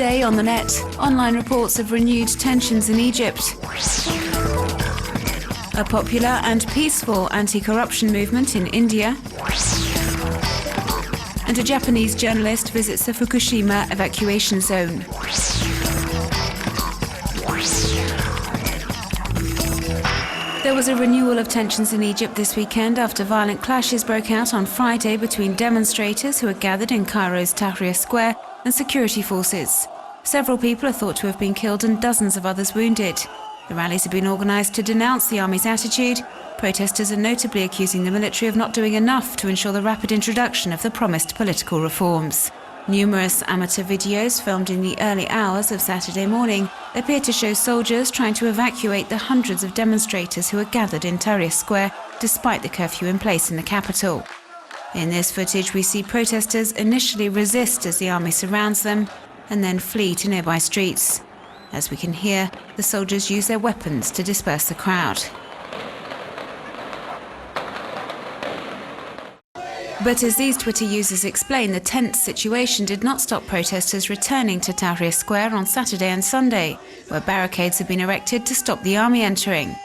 Today on the net, online reports of renewed tensions in Egypt. A popular and peaceful anti-corruption movement in India. And a Japanese journalist visits the Fukushima evacuation zone. There was a renewal of tensions in Egypt this weekend after violent clashes broke out on Friday between demonstrators who had gathered in Cairo's Tahrir Square and security forces. Several people are thought to have been killed and dozens of others wounded. The rallies have been organised to denounce the army's attitude. Protesters are notably accusing the military of not doing enough to ensure the rapid introduction of the promised political reforms. Numerous amateur videos filmed in the early hours of Saturday morning appear to show soldiers trying to evacuate the hundreds of demonstrators who are gathered in Tahrir Square despite the curfew in place in the capital. In this footage, we see protesters initially resist as the army surrounds them and then flee to nearby streets. As we can hear, the soldiers use their weapons to disperse the crowd. But as these Twitter users explain, the tense situation did not stop protesters returning to Tahrir Square on Saturday and Sunday, where barricades have been erected to stop the army entering.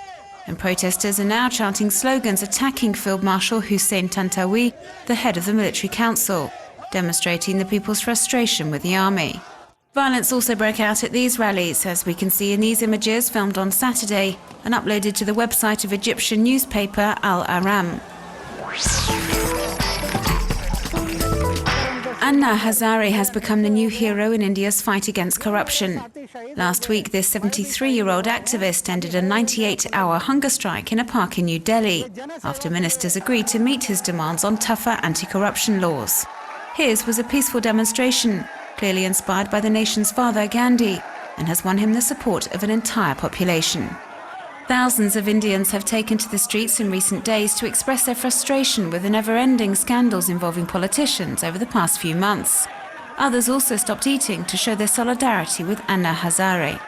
And protesters are now chanting slogans attacking Field Marshal Hussein Tantawi, the head of the military council, demonstrating the people's frustration with the army. Violence also broke out at these rallies, as we can see in these images filmed on Saturday and uploaded to the website of Egyptian newspaper Al Aram. Anna Hazare has become the new hero in India's fight against corruption. Last week, this 73-year-old activist ended a 98-hour hunger strike in a park in New Delhi after ministers agreed to meet his demands on tougher anti-corruption laws. His was a peaceful demonstration, clearly inspired by the nation's father, Gandhi, and has won him the support of an entire population. Thousands of Indians have taken to the streets in recent days to express their frustration with the never-ending scandals involving politicians over the past few months. Others also stopped eating to show their solidarity with Anna Hazare.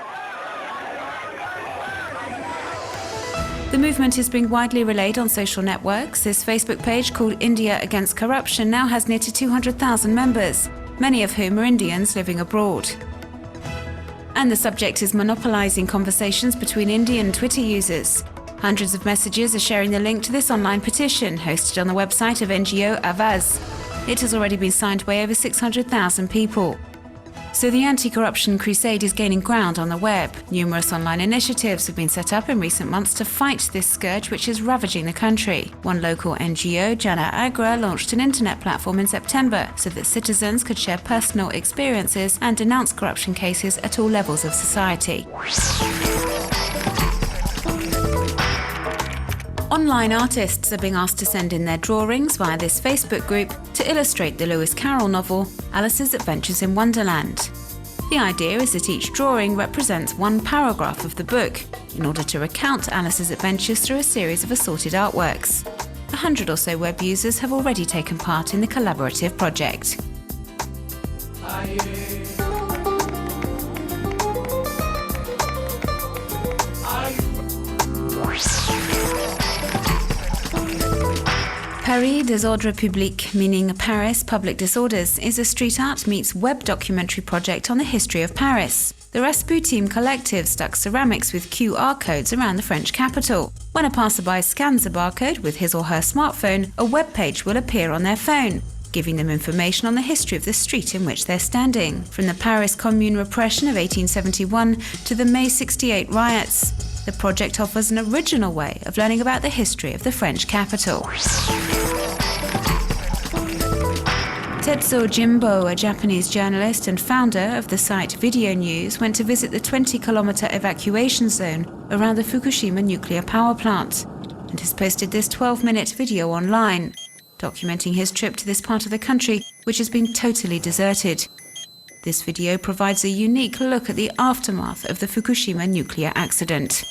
The movement is being widely relayed on social networks. This Facebook page called India Against Corruption now has near to 200,000 members, many of whom are Indians living abroad. And the subject is monopolising conversations between Indian Twitter users. Hundreds of messages are sharing the link to this online petition hosted on the website of NGO Avaz. It has already been signed by over 600,000 people. So the anti-corruption crusade is gaining ground on the web. Numerous online initiatives have been set up in recent months to fight this scourge which is ravaging the country. One local NGO, Jana Agra, launched an internet platform in September so that citizens could share personal experiences and denounce corruption cases at all levels of society. Online artists are being asked to send in their drawings via this Facebook group to illustrate the Lewis Carroll novel Alice's Adventures in Wonderland. The idea is that each drawing represents one paragraph of the book in order to recount Alice's adventures through a series of assorted artworks. 100 or so web users have already taken part in the collaborative project. Paris Désordre Public, meaning Paris Public Disorders, is a street art meets web documentary project on the history of Paris. The Rasputin collective stuck ceramics with QR codes around the French capital. When a passerby scans a barcode with his or her smartphone, a web page will appear on their phone, giving them information on the history of the street in which they're standing, from the Paris Commune repression of 1871 to the May 68 riots. The project offers an original way of learning about the history of the French capital. Tetsuo Jimbo, a Japanese journalist and founder of the site Video News, went to visit the 20-kilometer evacuation zone around the Fukushima nuclear power plant and has posted this 12-minute video online, documenting his trip to this part of the country, which has been totally deserted. This video provides a unique look at the aftermath of the Fukushima nuclear accident.